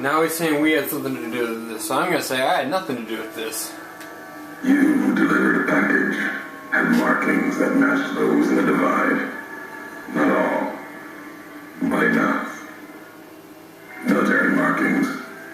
now he's saying we had something to do with this, so I'm gonna say I had nothing to do with this. You delivered a package, had markings that matched those in the divide. Not all, but enough. Military markings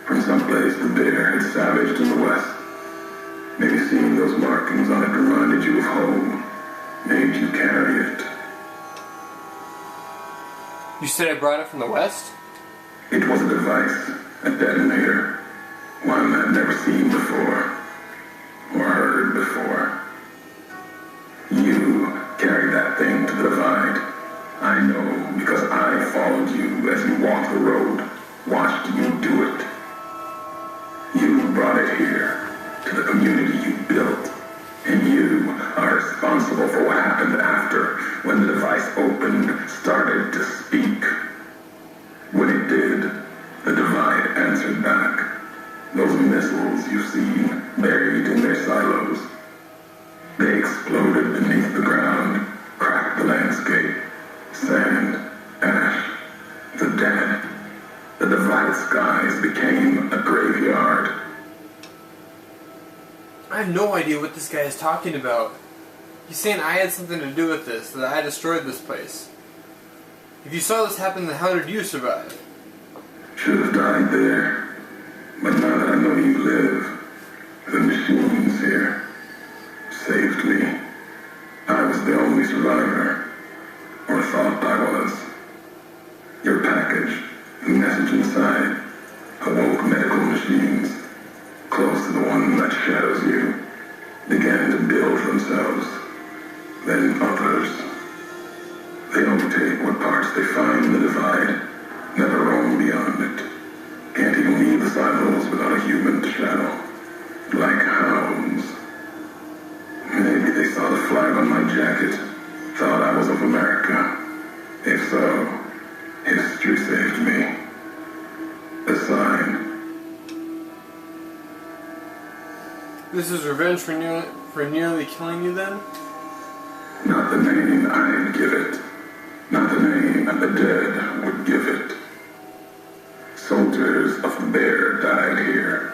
from someplace the bear had savaged in the west. Maybe seeing those markings on it reminded you of home, made you carry it. You said I brought it from the west? It was a device, a detonator, one I'd never seen before, or heard before. You carried that thing to the divide. I know because I followed you as you walked the road, watched you do it. You brought it here, to the community you built, and you are responsible for what happened after, when the device opened, started to speak. When it did, the divide answered back. Those missiles you've seen, buried in their silos. They exploded beneath the ground, cracked the landscape. Sand, ash, the dead. The divided skies became a graveyard. I have no idea what this guy is talking about. He's saying I had something to do with this, that I destroyed this place. If you saw this happen, then how did you survive? Should have died there. But now that I know you live, the machines here saved me. I was the only survivor, or thought I was. Your package, the message inside, awoke medical machines, close to the one that shadows you, began to build themselves. Then others. They only take what parts they find in the divide, never roam beyond it. Can't even leave the silos without a human to shadow. Like hounds. Maybe they saw the flag on my jacket, thought I was of America. If so, history saved me. A sign. This is revenge for nearly killing you then? Not the name I'd give it. Not the name that the dead would give it. Soldiers of the bear died here.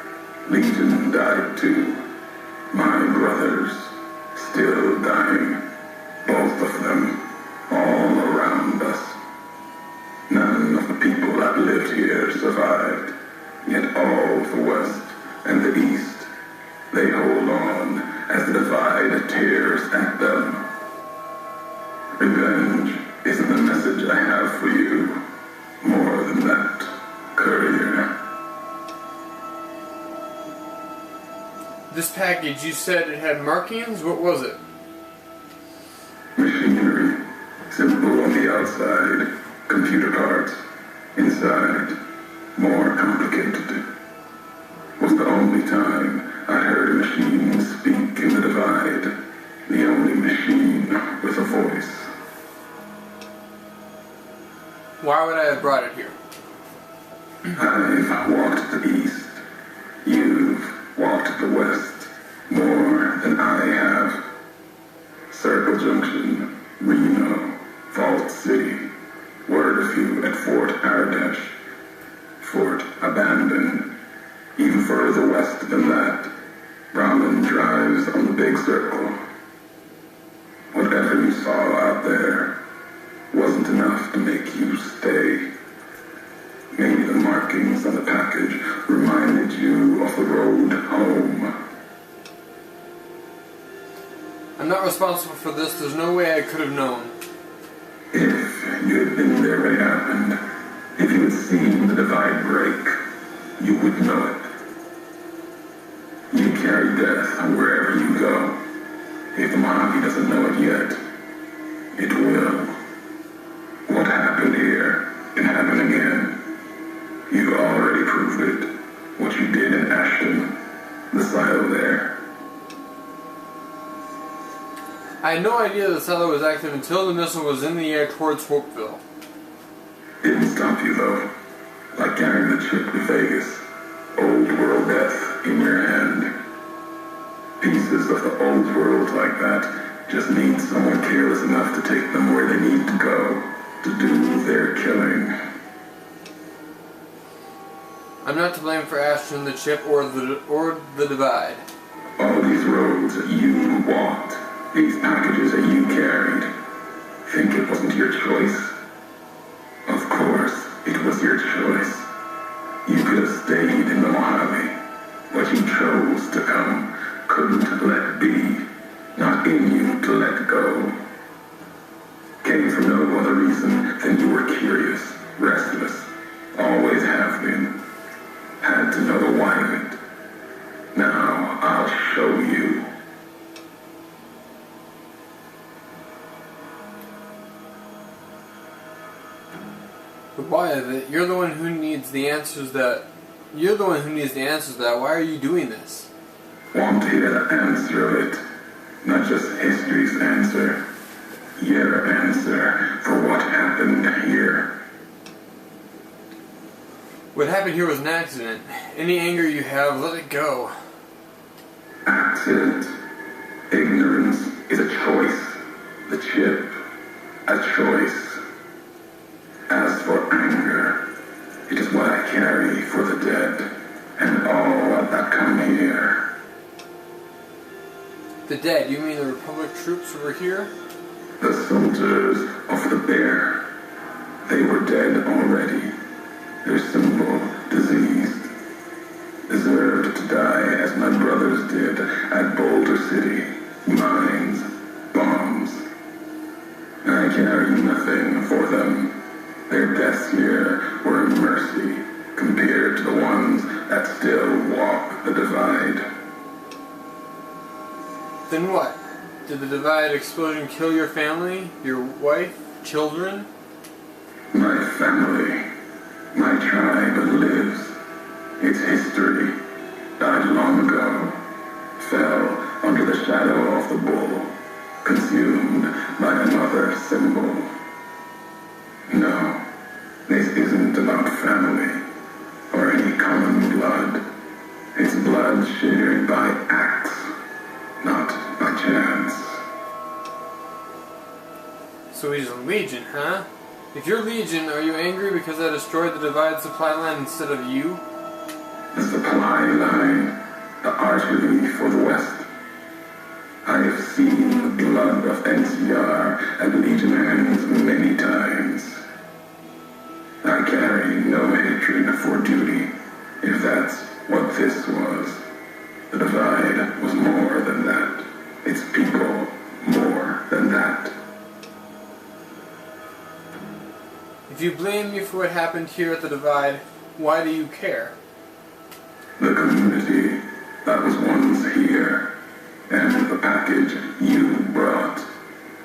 Legion died too. My brothers, still dying. Both of them, all around us. None of the people that lived here survived. Yet all of the west and the east, they hold on as the divide tears at them. Revenge isn't the message I have for you. More than that, courier. This package, you said it had markings? What was it? Machinery. Simple on the outside. Computer parts. Inside. More complicated. Was the only time I heard a machine speak in the divide. The only machine with a voice. Why would I have brought it here? I've walked the east. You've walked the west. More than I have. Circle Junction, Reno, Vault City. Word of you at Fort Ardash. Fort abandoned. Even further west than that, Ramen drives on the big circle. Whatever you saw out there wasn't enough to make you stay. Maybe the markings on the package reminded you of the road home. I'm not responsible for this. There's no way I could have known. If you had been there when it happened, if you had seen the divide break, you would know it. You carry death wherever you go. If the Mojave doesn't know it yet, it will. What happened here can happen again. You've already proved it. What you did in Ashton, the silo there. I had no idea the silo was active until the missile was in the air towards Hopeville. Didn't stop you though. Like carrying the trip to Vegas. Old world death in your hand. Pieces of the old world like that just need someone careless enough to take them where they need to go to do their killing. I'm not to blame for Ashton, the chip, or the divide. All these roads that you walked, these packages that you carried, think it wasn't your choice? Of course, it was your choice. You could have stayed in the Mojave, but you chose to come, couldn't let be, not in you to let go. Came for no other reason than you were curious, restless, always have been. Had to know the why of it. Now I'll show you. The why of it? You're the one who needs the answers that... You're the one who needs the answers to that. Why are you doing this? Want to hear the answer of it. Not just history's answer. Your answer for what happened here. What happened here was an accident. Any anger you have, let it go. Accident. Ignorance is a choice. The chip, a choice. As for anger, it is what I carry for the dead and all that come here. The dead? You mean the Republic troops who were here? The soldiers of the bear. They were dead already. Their symbol, diseased. Deserved to die as my brothers did at Boulder City. Mines, bombs. I carry nothing for them. Their deaths here were a mercy compared to the ones that still walk the divide. Then what? Did the divide explosion kill your family? Your wife? Children? My family. My tribe lives. Its history died long ago. Fell under the shadow of the bull. Consumed by another symbol. No. This isn't about family, or any common blood. It's blood shared by acts, not by chance. So he's a Legion, huh? If you're Legion, are you angry because I destroyed the Divide supply line instead of you? The supply line, the artery for the West. I have seen the blood of NCR and Legion hands many times. I carry no hatred for duty, if that's what this was. The divide was more than that. Its people more than that. If you blame me for what happened here at the divide, why do you care? The community that was once here, and the package you brought,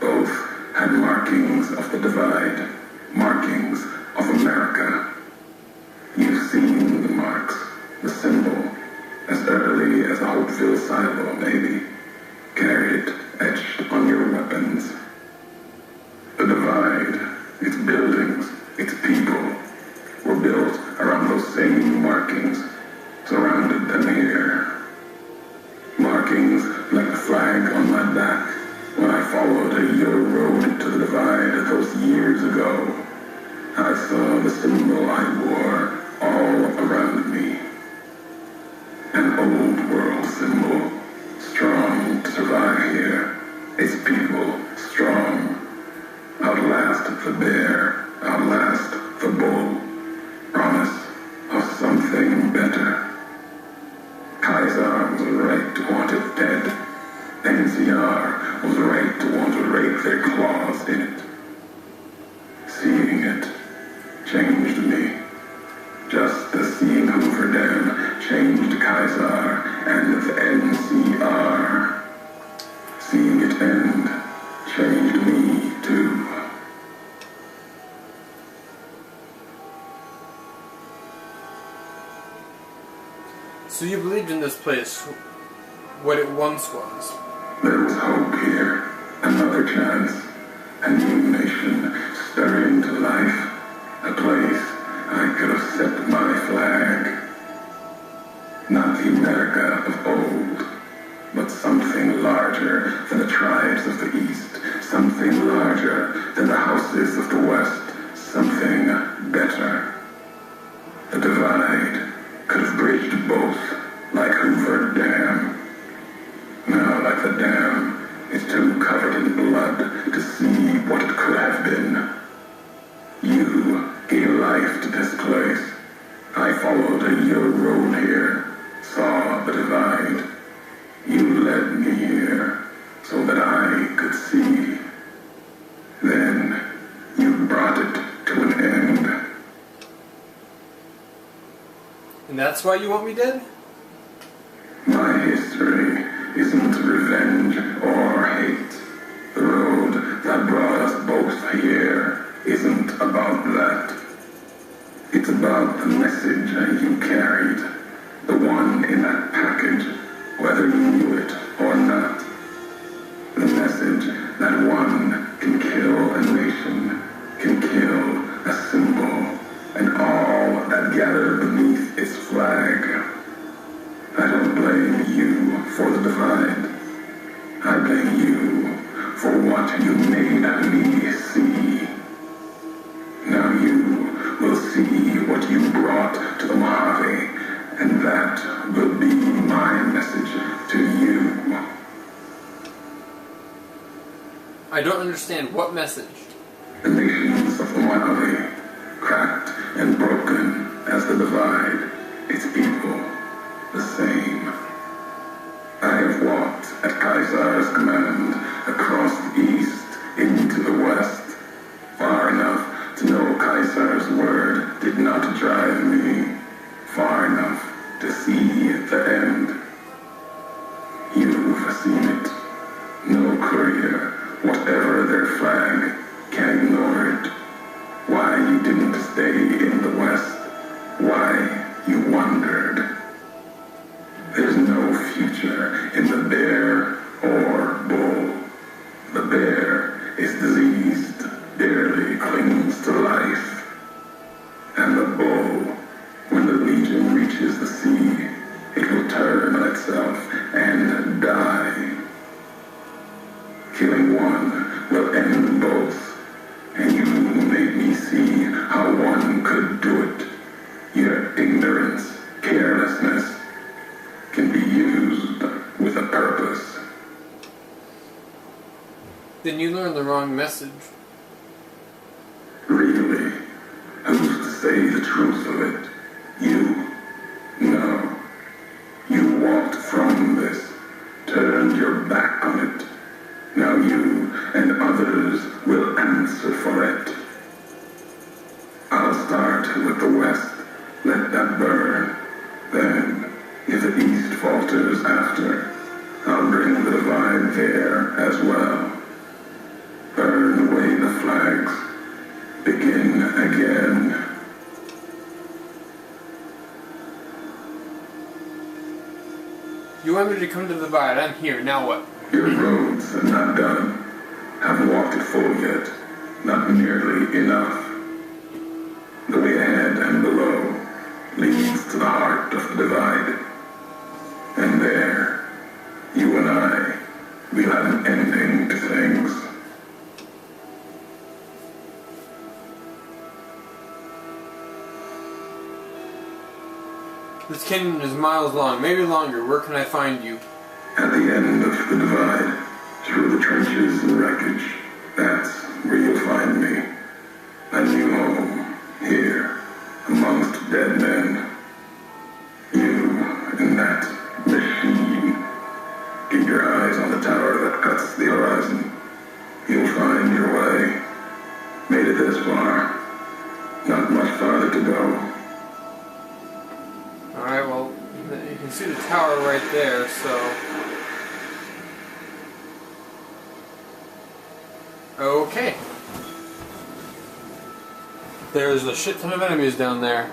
both had markings of the divide, markings of America. You've seen the marks, the symbol, as early as a Hopeville silo, maybe. Carried it etched on your weapons. The divide, its buildings, its people, were built around those same markings, surrounded them here. Markings like the flag on my back when I followed your road to the divide those years ago. I saw the symbol I wore all around me. An old world symbol, strong to survive here. Its people, strong. Outlast the bear, outlast the bull. Promise of something better. Kaiser was right to want it dead. NCR was right to want to rake their claws in it. Seeing it changed me. Just as seeing Hoover Dam changed Kaiser and the NCR. Seeing it end changed me too. So you believed in this place, what it once was. There was hope here, another chance, a new nation stirring to life, a place I could have set my flag. Not the America of old, but something larger than the tribes of the East, something larger than the houses of the West, something better. The divide, And that's why you want me dead? My history isn't revenge or hate. The road that brought us both here isn't about that. It's about the message you carried, the one in that package, whether you knew it or not. The message that one can kill a nation, can kill a symbol, and all that gather beneath its flag. I don't blame you for the divide. I blame you for what you made me see. Now you will see what you brought to the Mojave, and that will be my message to you. I don't understand. What message? The nations of the Mojave, cracked and broken as the divide, its people, the same. I have walked at Caesar's command across the east into the west, far enough to know Caesar's word did not drive me, far enough to see the end. You've seen it. No courier, whatever their flag, can ignore it. Why you didn't stay in the west, why you wandered. There's no future in the bear or bull. The bear is diseased, barely clings to life. And the bull, when the legion reaches the sea, it will turn on itself and die. Killing one will end both, and you made me see how one could do it. Your ignorance, carelessness, can be used with a purpose. Then you learned the wrong message. Really? Who's to say the truth of it? You? No. You walked from this, turned your back on it. Now you and others will answer for it. I'll start with the west, let that burn. Then, if the east falters after, I'll bring the divide there as well. Burn away the flags. Begin again. You want me to come to the divide. I'm here. Now what? Your roads are not done. Haven't walked it full yet. Not nearly enough. The way ahead and below leads to the heart of the divide. And there, you and I, we'll have an ending to things. This canyon is miles long, maybe longer. Where can I find you? At the end of the divide, through the trenches and wreckage, that's where you'll find me. A new home, here, amongst dead men. You and that machine. Keep your eyes on the tower that cuts the horizon. You'll find your way. Made it this far. Not much farther to go. Alright, well, you can see the tower right there, so... Okay. There's a shit ton of enemies down there.